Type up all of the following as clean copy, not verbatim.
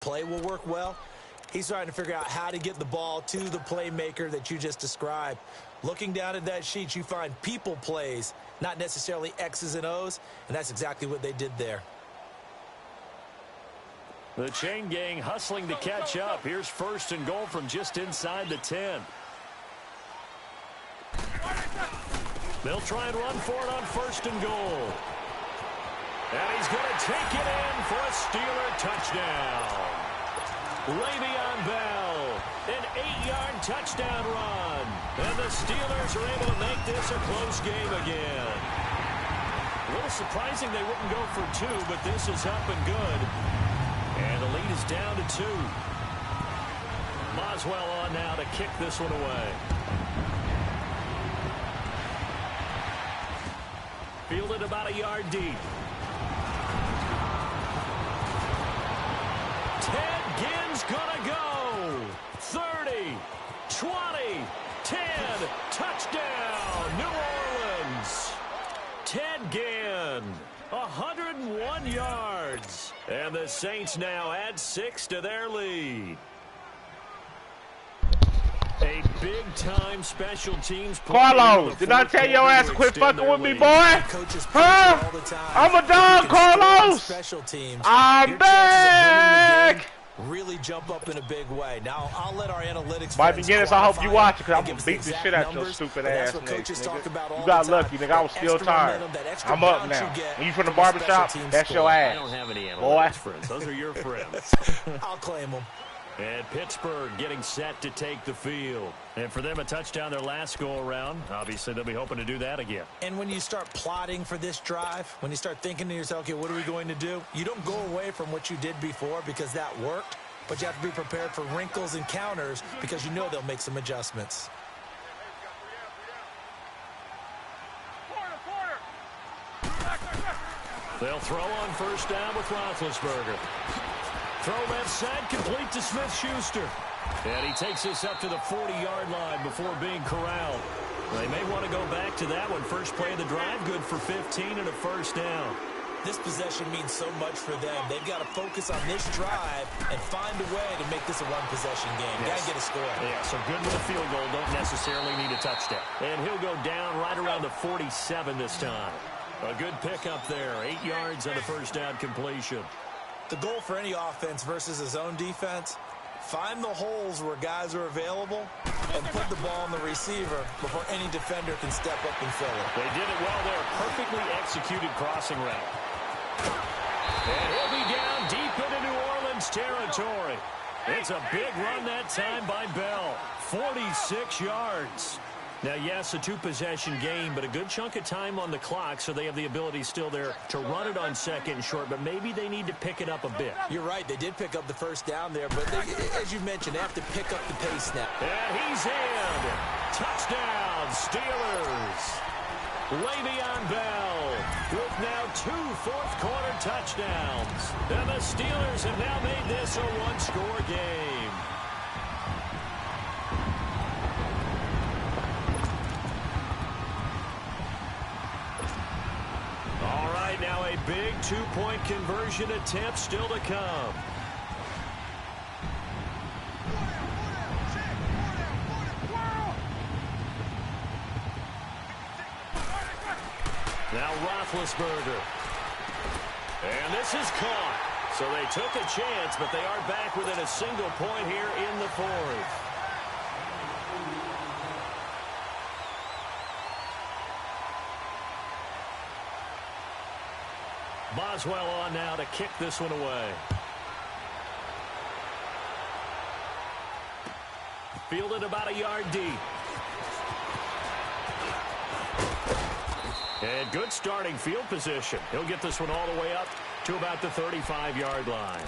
play will work well. He's trying to figure out how to get the ball to the playmaker that you just described. Looking down at that sheet, you find people plays, not necessarily X's and O's, and that's exactly what they did there. The chain gang hustling to catch up. Here's 1st and goal from just inside the 10. They'll try and run for it on 1st and goal. And he's going to take it in for a Steeler touchdown. Le'Veon Bell, an 8-yard touchdown run. And the Steelers are able to make this a close game again. A little surprising they wouldn't go for 2, but this is up and good. And the lead is down to 2. Boswell on now to kick this one away. Fielded about a yard deep. Ted Ginn's gonna go. 30, 20, 10, touchdown, New Orleans. Ted Ginn, 101 yards. And the Saints now add 6 to their lead. A big-time special teams play. Carlos, did I tell your ass to quit fucking with me, boy? Huh? I'm a dog, Carlos. I'm back. Really jump up in a big way. Now, I'll let our analytics. By beginners, I hope you watch it, because I'm going to beat the shit out your stupid ass, nigga. You got lucky, nigga. I was still tired. I'm up now. When you from the barbershop, that's your ass. I don't have any analytics friends. Those are your friends. I'll claim them. And Pittsburgh getting set to take the field. And for them, a touchdown their last go-around. Obviously, they'll be hoping to do that again. And when you start plotting for this drive, when you start thinking to yourself, okay, what are we going to do? You don't go away from what you did before because that worked, but you have to be prepared for wrinkles and counters because you know they'll make some adjustments. They'll throw on 1st down with Roethlisberger. Throw left side, complete to Smith-Schuster. And he takes this up to the 40-yard line before being corralled. They may want to go back to that one. First play of the drive, good for 15 and a 1st down. This possession means so much for them. They've got to focus on this drive and find a way to make this a one-possession game. Yes. Got to get a score. Yeah, so good with a field goal. Don't necessarily need a touchdown. And he'll go down right around the 47 this time. A good pickup there. 8 yards on the 1st down completion. The goal for any offense versus a zone defense, find the holes where guys are available and put the ball on the receiver before any defender can step up and fill it. They did it well there. Perfectly executed crossing route. And he'll be down deep into New Orleans territory. It's a big run that time by Bell. 46 yards. Now, yes, a 2-possession game, but a good chunk of time on the clock, so they have the ability still there to run it on 2nd and short, but maybe they need to pick it up a bit. You're right. They did pick up the 1st down there, but they, as you mentioned, they have to pick up the pace now. And he's in. Touchdown, Steelers. Le'Veon Bell with now 2 fourth-quarter touchdowns. And the Steelers have now made this a 1-score game. All right, now a big 2-point conversion attempt still to come. Now Roethlisberger. And this is caught. So they took a chance, but they are back within a single point here in the 4th. Boswell on now to kick this one away. Fielded about a yard deep. And good starting field position. He'll get this one all the way up to about the 35-yard line.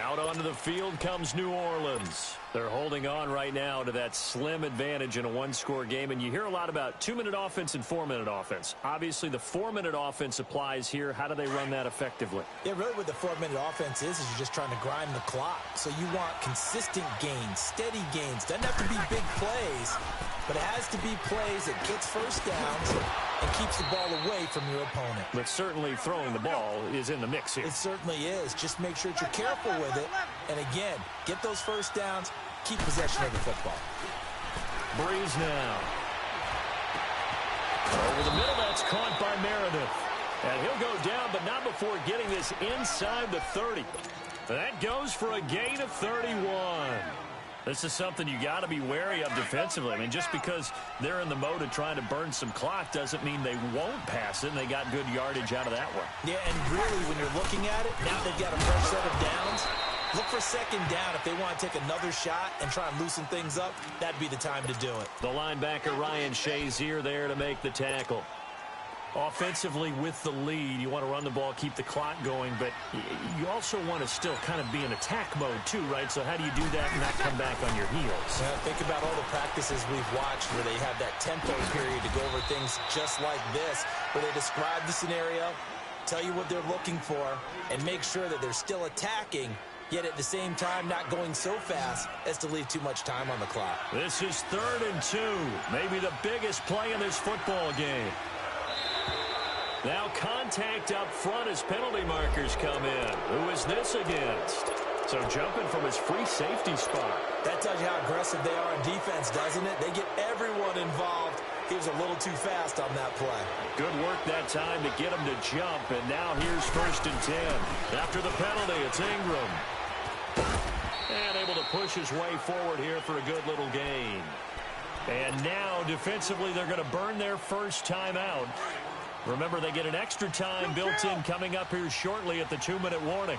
Out onto the field comes New Orleans. They're holding on right now to that slim advantage in a 1-score game. And you hear a lot about 2-minute offense and 4-minute offense. Obviously, the 4-minute offense applies here. How do they run that effectively? Yeah, really what the 4-minute offense is you're just trying to grind the clock. So you want consistent gains, steady gains. Doesn't have to be big plays, but it has to be plays that gets 1st downs and keeps the ball away from your opponent. But certainly throwing the ball is in the mix here. It certainly is. Just make sure that you're careful with it. And again, get those first downs, keep possession of the football. Breeze now. Over the middle, that's caught by Meredith. And he'll go down, but not before getting this inside the 30. That goes for a gain of 31. This is something you got to be wary of defensively. I mean, just because they're in the mode of trying to burn some clock doesn't mean they won't pass it, and they got good yardage out of that one. Yeah, and really, when you're looking at it, now they've got a fresh set of downs. Look for second down. If they want to take another shot and try and loosen things up, that'd be the time to do it. The linebacker, Ryan Shazier, there to make the tackle. Offensively with the lead, you want to run the ball, keep the clock going, but you also want to still kind of be in attack mode too, right? So how do you do that and not come back on your heels? Yeah, think about all the practices we've watched where they have that tempo period to go over things just like this, where they describe the scenario, tell you what they're looking for, and make sure that they're still attacking, yet at the same time not going so fast as to leave too much time on the clock. This is 3rd and 2, maybe the biggest play in this football game. Now contact up front as penalty markers come in. Who is this against? So jumping from his free safety spot. That tells you how aggressive they are on defense, doesn't it? They get everyone involved. He was a little too fast on that play. Good work that time to get him to jump, and now here's 1st and 10. After the penalty, it's Ingram. And able to push his way forward here for a good little gain. And now, defensively, they're going to burn their first timeout. Remember, they get an extra time built in coming up here shortly at the 2-minute warning.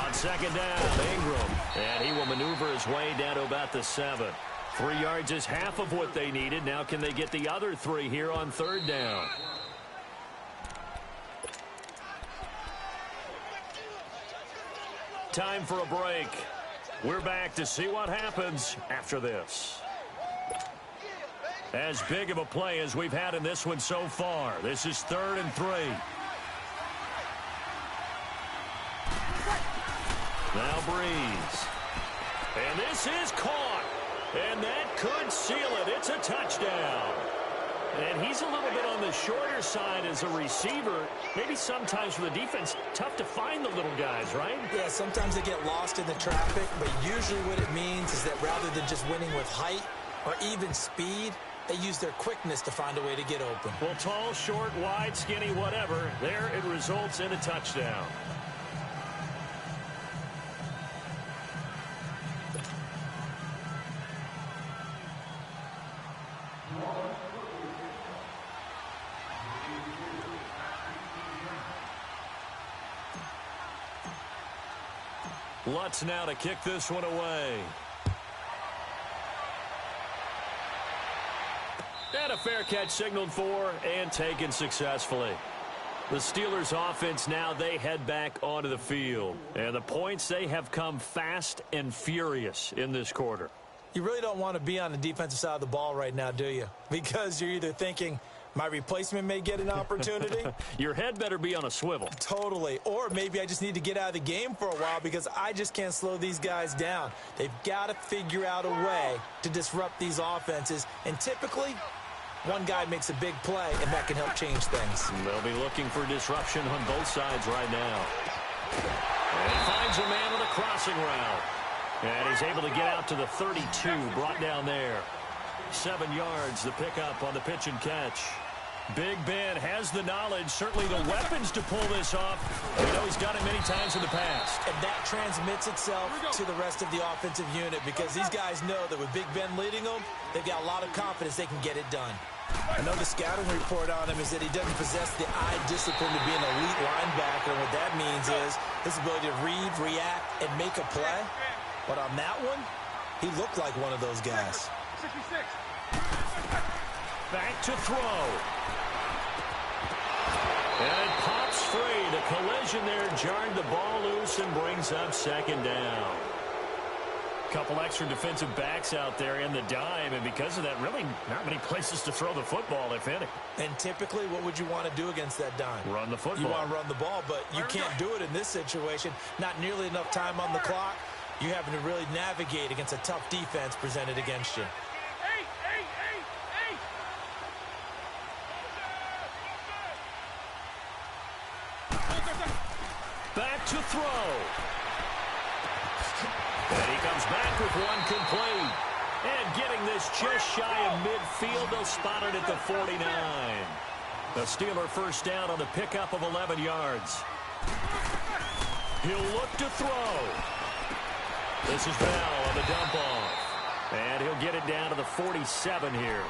On second down, Ingram. And he will maneuver his way down to about the 7. 3 yards is half of what they needed. Now can they get the other 3 here on 3rd down? Time for a break. We're back to see what happens after this. As big of a play as we've had in this one so far. This is 3rd and 3. Now Breeze. And this is caught. And that could seal it. It's a touchdown. And he's a little bit on the shorter side as a receiver. Maybe sometimes for the defense, tough to find the little guys, right? Yeah, sometimes they get lost in the traffic, but usually what it means is that rather than just winning with height or even speed, they use their quickness to find a way to get open. Well, tall, short, wide, skinny, whatever, there it results in a touchdown. Lutz now to kick this one away. And a fair catch signaled for and taken successfully. The Steelers offense now, they head back onto the field. And the points, they have come fast and furious in this quarter. You really don't want to be on the defensive side of the ball right now, do you? Because you're either thinking, my replacement may get an opportunity. Your head better be on a swivel. Totally. Or maybe I just need to get out of the game for a while because I just can't slow these guys down. They've got to figure out a way to disrupt these offenses. And typically, one guy makes a big play, and that can help change things. They'll be looking for disruption on both sides right now. And he finds a man with a crossing route. And he's able to get out to the 32, brought down there. 7 yards, the pickup on the pitch and catch. Big Ben has the knowledge, certainly the weapons to pull this off. We know he's done it many times in the past. And that transmits itself to the rest of the offensive unit because these guys know that with Big Ben leading them, they've got a lot of confidence they can get it done. I know the scouting report on him is that he doesn't possess the eye discipline to be an elite linebacker. And what that means is his ability to read, react, and make a play. But on that one, he looked like one of those guys. 66. Back to throw. And it pops free. The collision there jarred the ball loose and brings up 2nd down. Couple extra defensive backs out there in the dime, and because of that, really not many places to throw the football, if any. And typically, what would you want to do against that dime? Run the football. You want to run the ball, but you can't do it in this situation. Not nearly enough time on the clock. You having to really navigate against a tough defense presented against you. Back to throw. And he comes back with one complete. And getting this just shy of midfield, they'll spot it at the 49. The Steeler first down on the pickup of 11 yards. He'll look to throw. This is Bell on the dump off. And he'll get it down to the 47 here.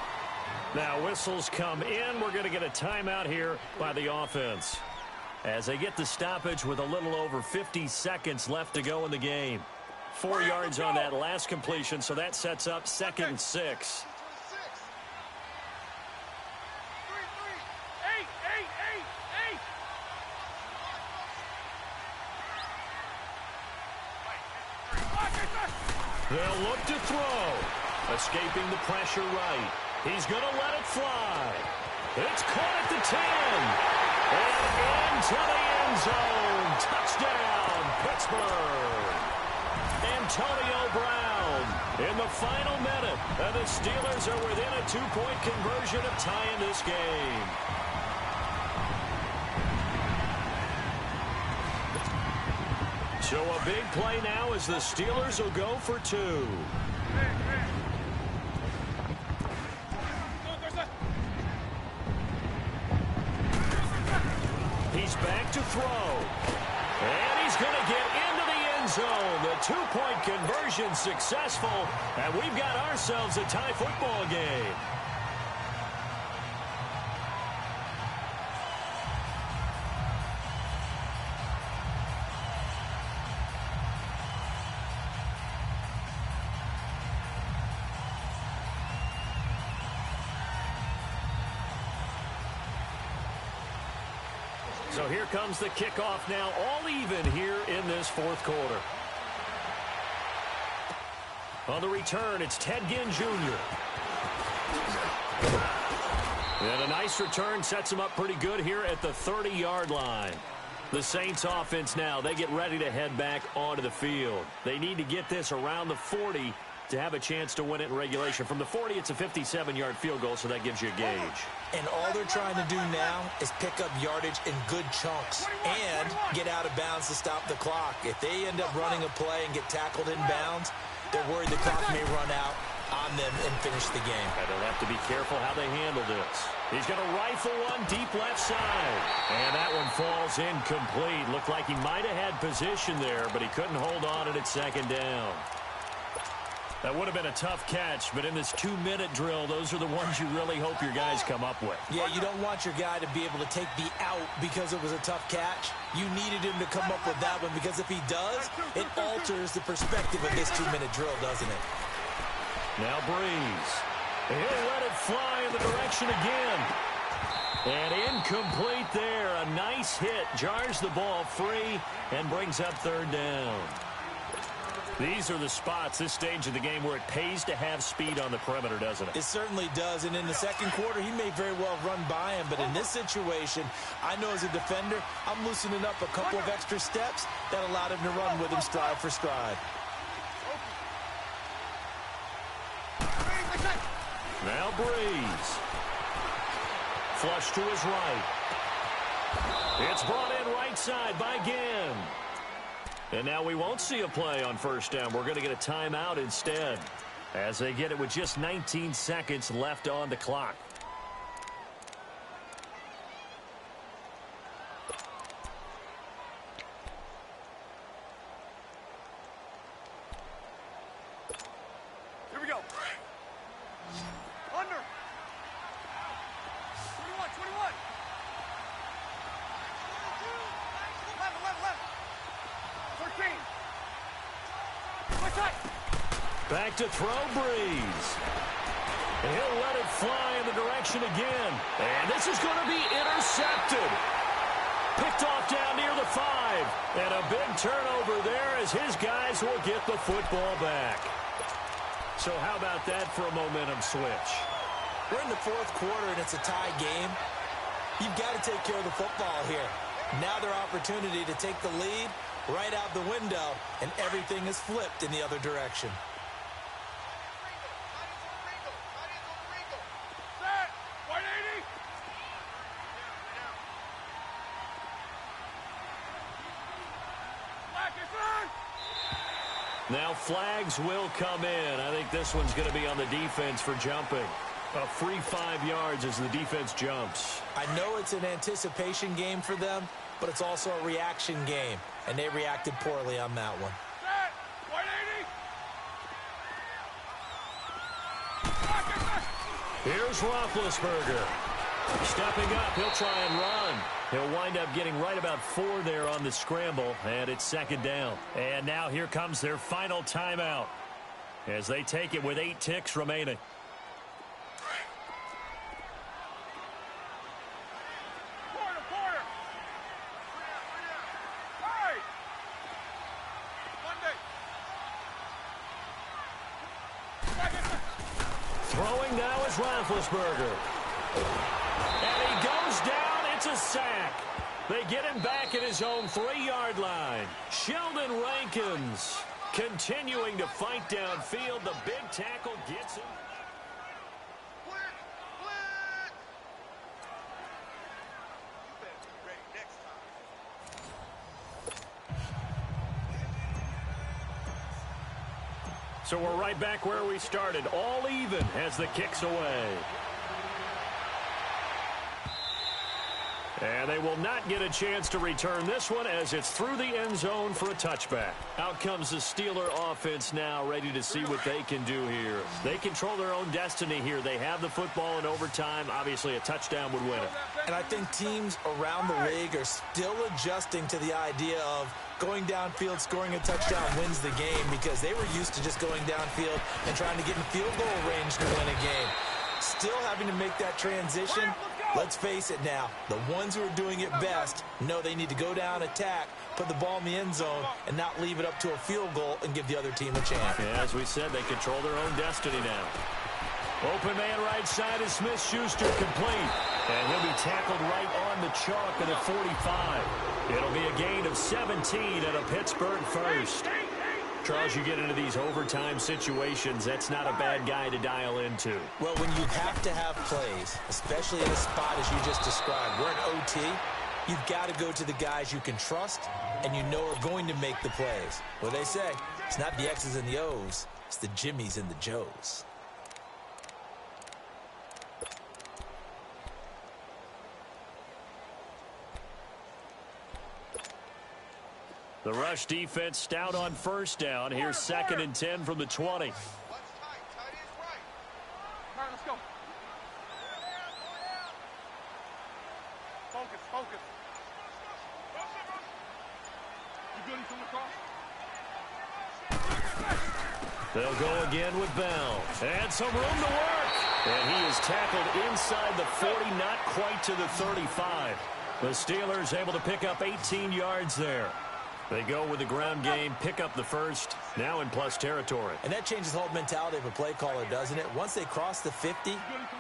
Now whistles come in. We're going to get a timeout here by the offense, as they get the stoppage with a little over 50 seconds left to go in the game. 4 yards on that last completion, so that sets up 2nd and 6. They'll look to throw. Escaping the pressure right. He's going to let it fly. It's caught at the 10. And into the end zone. Touchdown, Pittsburgh. Antonio Brown in the final minute. And the Steelers are within a 2-point conversion of tying this game. So a big play now as the Steelers will go for 2. He's back to throw. And he's going to get into the end zone. The 2-point conversion successful. And we've got ourselves a tie football game. So here comes the kickoff now, all even here in this 4th quarter. On the return, it's Ted Ginn Jr. And a nice return sets him up pretty good here at the 30-yard line. The Saints offense now, they get ready to head back onto the field. They need to get this around the 40 to have a chance to win it in regulation. From the 40, it's a 57-yard field goal, so that gives you a gauge. And all they're trying to do now is pick up yardage in good chunks and get out of bounds to stop the clock. If they end up running a play and get tackled in bounds, they're worried the clock may run out on them and finish the game. And they'll have to be careful how they handle this. He's going to rifle one deep left side. And that one falls incomplete. Looked like he might have had position there, but he couldn't hold on at it 2nd down. That would have been a tough catch, but in this 2-minute drill, those are the ones you really hope your guys come up with. Yeah, you don't want your guy to be able to take the out because it was a tough catch. You needed him to come up with that one, because if he does, it alters the perspective of this 2-minute drill, doesn't it? Now Breeze. He'll let it fly in the direction again. And incomplete there. A nice hit. Jars the ball free and brings up 3rd down. These are the spots, this stage of the game, where it pays to have speed on the perimeter, doesn't it? It certainly does, and in the 2nd quarter, he may very well run by him, but in this situation, I know as a defender, I'm loosening up a couple of extra steps that allowed him to run with him stride for stride. Now Breeze. Flush to his right. It's brought in right side by Ginn. And now we won't see a play on 1st down. We're going to get a timeout instead, as they get it with just 19 seconds left on the clock. Here we go. Under. 21. 11. 13. Back to throw, Breeze. And he'll let it fly in the direction again. And this is going to be intercepted. Picked off down near the 5. And a big turnover there as his guys will get the football back. So how about that for a momentum switch? We're in the 4th quarter and it's a tie game. You've got to take care of the football here. Now their opportunity to take the lead right out the window, and everything is flipped in the other direction. Now flags will come in. I think this one's going to be on the defense for jumping. A free 5 yards as the defense jumps. I know it's an anticipation game for them, but it's also a reaction game, and they reacted poorly on that one. Here's Roethlisberger. Stepping up, he'll try and run. He'll wind up getting right about 4 there on the scramble, and it's second down. And now here comes their final timeout as they take it with 8 ticks remaining. Throwing now is Roethlisberger. And he goes down. It's a sack. They get him back at his own 3-yard line. Sheldon Rankins continuing to fight downfield. The big tackle gets him. So we're right back where we started, all even as the kick's away. And they will not get a chance to return this one as it's through the end zone for a touchback. Out comes the Steeler offense now, ready to see what they can do here. They control their own destiny here. They have the football in overtime. Obviously, a touchdown would win it. And I think teams around the league are still adjusting to the idea of going downfield, scoring a touchdown wins the game, because they were used to just going downfield and trying to get in field goal range to win a game. Still having to make that transition. Let's face it now, the ones who are doing it best know they need to go down, attack, put the ball in the end zone, and not leave it up to a field goal and give the other team a chance. Yeah, as we said, they control their own destiny now. Open man right side is Smith-Schuster, complete. And he'll be tackled right on the chalk at the 45. It'll be a gain of 17 and a Pittsburgh first. Charles, you get into these overtime situations, that's not a bad guy to dial into. Well, when you have to have plays, especially in a spot as you just described, we're in OT, you've got to go to the guys you can trust and you know are going to make the plays. What they say, it's not the X's and the O's, it's the Jimmies and the Joes. The rush defense stout on first down. Here's 2nd and 10 from the 20. All right, let's go. Focus, focus. You good? He's They'll go again with Bell. And some room to work. And he is tackled inside the 40, not quite to the 35. The Steelers able to pick up 18 yards there. They go with the ground game, pick up the first, now in plus territory. And that changes the whole mentality of a play caller, doesn't it? Once they cross the 50,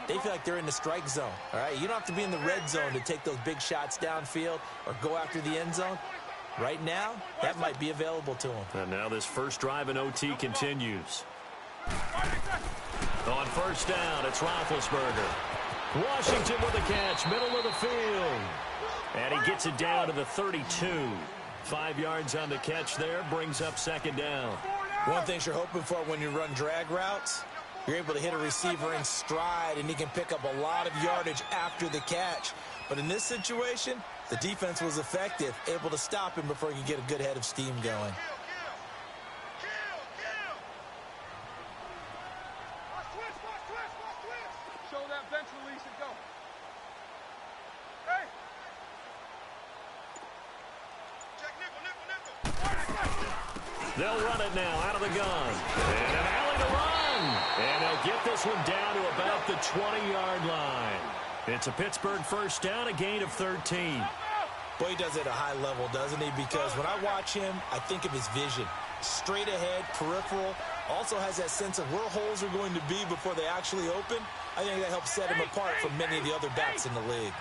they feel like they're in the strike zone, all right? You don't have to be in the red zone to take those big shots downfield or go after the end zone. Right now, that might be available to them. And now this first drive in OT continues. On first down, it's Roethlisberger. Washington with the catch, middle of the field. And he gets it down to the 32. 5 yards on the catch there, brings up 2nd down. One thing you're hoping for when you run drag routes, you're able to hit a receiver in stride, and he can pick up a lot of yardage after the catch. But in this situation, the defense was effective, able to stop him before he could get a good head of steam going. show that bench release and go. Hey! Check nickel. They'll run it now out of the gun. And an alley to run. And they'll get this one down to about the 20-yard line. It's a Pittsburgh first down, a gain of 13. Boy, he does it at a high level, doesn't he? Because when I watch him, I think of his vision. Straight ahead, peripheral. Also has that sense of where holes are going to be before they actually open. I think that helps set him apart from many of the other backs in the league.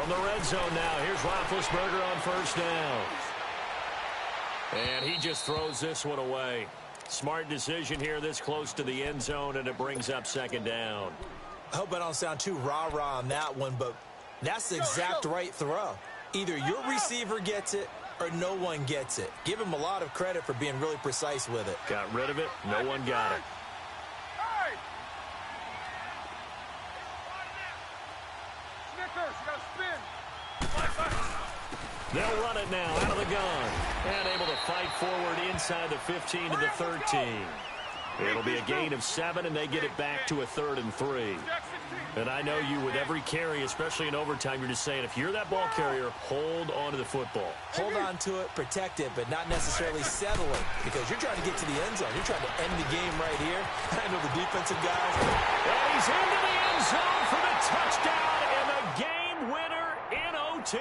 From the red zone now, here's Roethlisberger on first down. And he just throws this one away. Smart decision here this close to the end zone, and it brings up second down. I hope I don't sound too rah-rah on that one, but that's the exact right throw. Either your receiver gets it or no one gets it. Give him a lot of credit for being really precise with it. Got rid of it. No one got it. Snickers, you got to spin. They'll run it now out of the gun. And able to fight forward inside the 15 to the 13. It'll be a gain of 7, and they get it back to a 3rd and 3. And I know you, with every carry, especially in overtime, you're just saying, if you're that ball carrier, hold on to the football. Hold on to it, protect it, but not necessarily settle it, because you're trying to get to the end zone. You're trying to end the game right here. I know the defensive guys. And he's into the end zone for the touchdown and the game winner in OT.